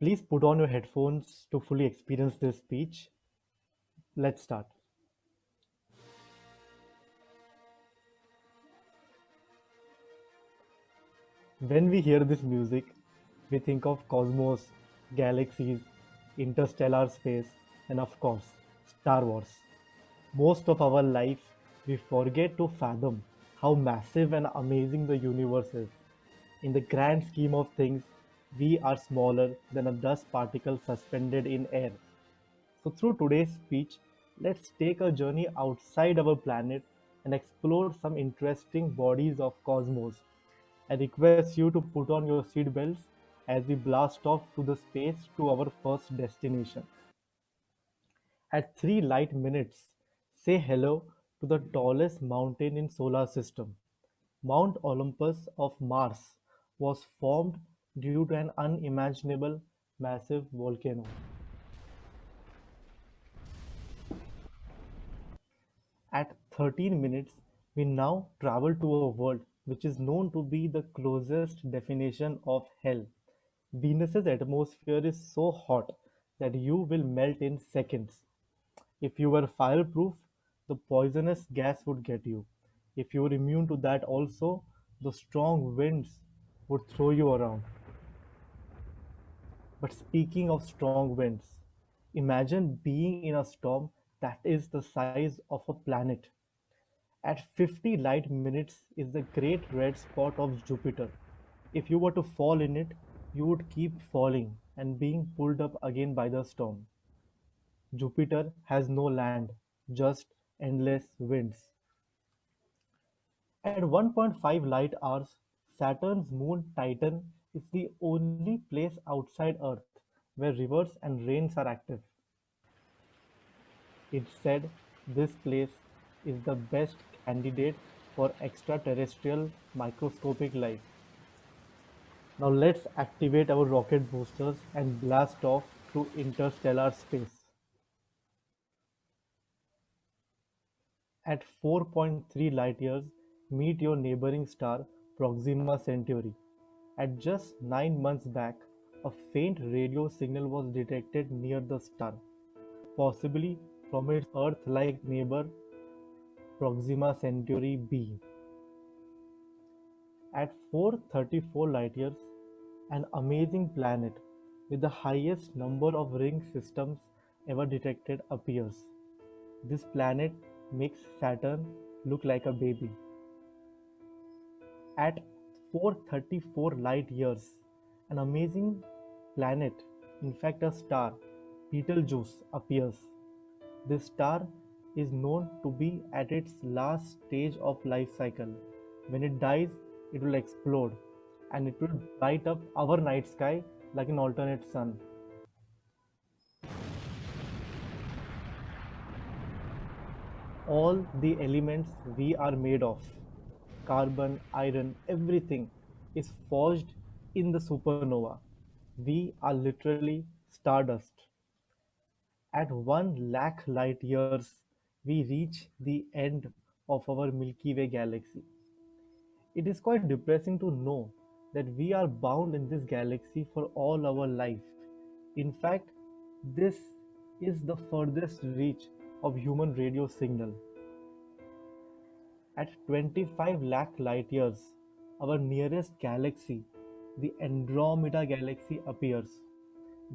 Please put on your headphones to fully experience this speech. Let's start. When we hear this music, we think of cosmos, galaxies, interstellar space, and of course, Star Wars. Most of our life, we forget to fathom how massive and amazing the universe is. In the grand scheme of things, we are smaller than a dust particle suspended in air. So, through today's speech, let's take a journey outside our planet and explore some interesting bodies of cosmos. I request you to put on your seatbelts as we blast off to the space to our first destination. At 3 light minutes, say hello to the tallest mountain in solar system. Mount Olympus of Mars was formed due to an unimaginable massive volcano. At 13 minutes, we now travel to a world which is known to be the closest definition of hell. Venus's atmosphere is so hot that you will melt in seconds. If you were fireproof, the poisonous gas would get you. If you were immune to that also, the strong winds would throw you around. But speaking of strong winds, imagine being in a storm that is the size of a planet. At 50 light minutes is the great red spot of Jupiter. If you were to fall in it, you would keep falling and being pulled up again by the storm. Jupiter has no land, just endless winds. At 1.5 light hours, Saturn's moon Titan is the only place outside Earth where rivers and rains are active. It's said this place is the best candidate for extraterrestrial microscopic life. Now let's activate our rocket boosters and blast off through interstellar space. At 4.3 light-years, meet your neighboring star Proxima Centauri. At just 9 months back, a faint radio signal was detected near the star, possibly from its Earth-like neighbor Proxima Centauri b. At 434 light-years, an amazing planet with the highest number of ring systems ever detected appears. This planet makes Saturn look like a baby. At 434 light-years, an amazing planet, in fact a star, Betelgeuse, appears. This star is known to be at its last stage of life cycle. When it dies, it will explode and it will light up our night sky like an alternate sun. All the elements we are made of, carbon, iron, everything is forged in the supernova. We are literally stardust. At 1 lakh light years, we reach the end of our Milky Way galaxy. It is quite depressing to know that we are bound in this galaxy for all our life. In fact, this is the furthest reach of human radio signal. At 25 lakh light-years, our nearest galaxy, the Andromeda Galaxy, appears.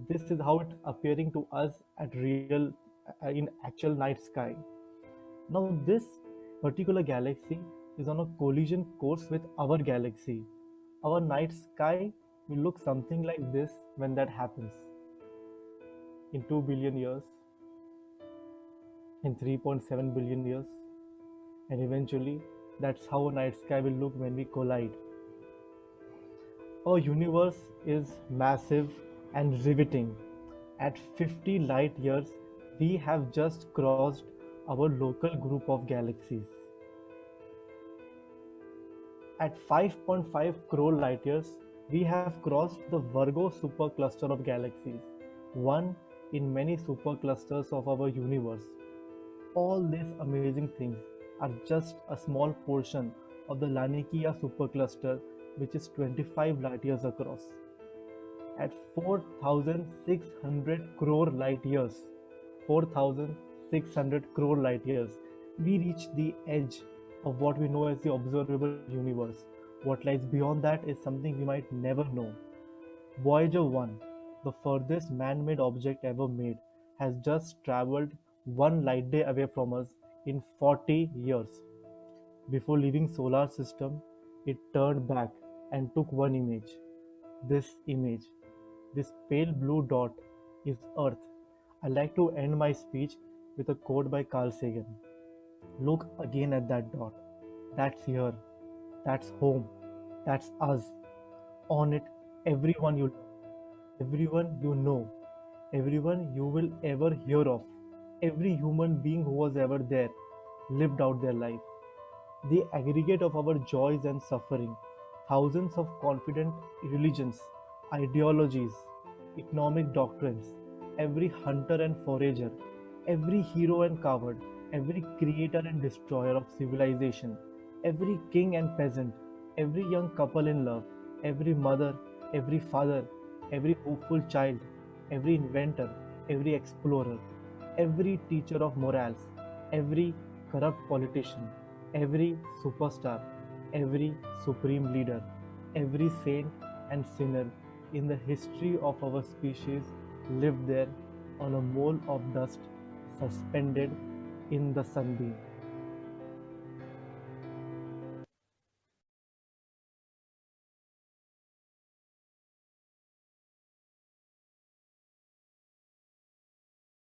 This is how it's appearing to us in actual night sky. Now, this particular galaxy is on a collision course with our galaxy. Our night sky will look something like this when that happens. In 2 billion years, in 3.7 billion years, and eventually that's how a night sky will look when we collide. Our universe is massive and riveting. At 50 light years, we have just crossed our local group of galaxies. At 5.5 crore light years, we have crossed the Virgo supercluster of galaxies, one in many superclusters of our universe. All these amazing things are just a small portion of the Laniakea supercluster, which is 25 light years across. At 4,600 crore light years, 4,600 crore light years, we reach the edge of what we know as the observable universe. What lies beyond that is something we might never know. Voyager 1, the furthest man made object ever made, has just traveled one light day away from us in 40 years. Before leaving solar system, it turned back and took one image. This image, this pale blue dot, is Earth. I like to end my speech with a quote by Carl Sagan. Look again at that dot. That's here. That's home. That's us. On it, everyone you love, everyone you know, everyone you will ever hear of, every human being who was ever there lived out their life. The aggregate of our joys and suffering, thousands of confident religions, ideologies, economic doctrines, every hunter and forager, every hero and coward, every creator and destroyer of civilization, every king and peasant, every young couple in love, every mother, every father, every hopeful child, every inventor, every explorer, every teacher of morals, every corrupt politician, every superstar, every supreme leader, every saint and sinner in the history of our species lived there on a mole of dust suspended in the sunbeam.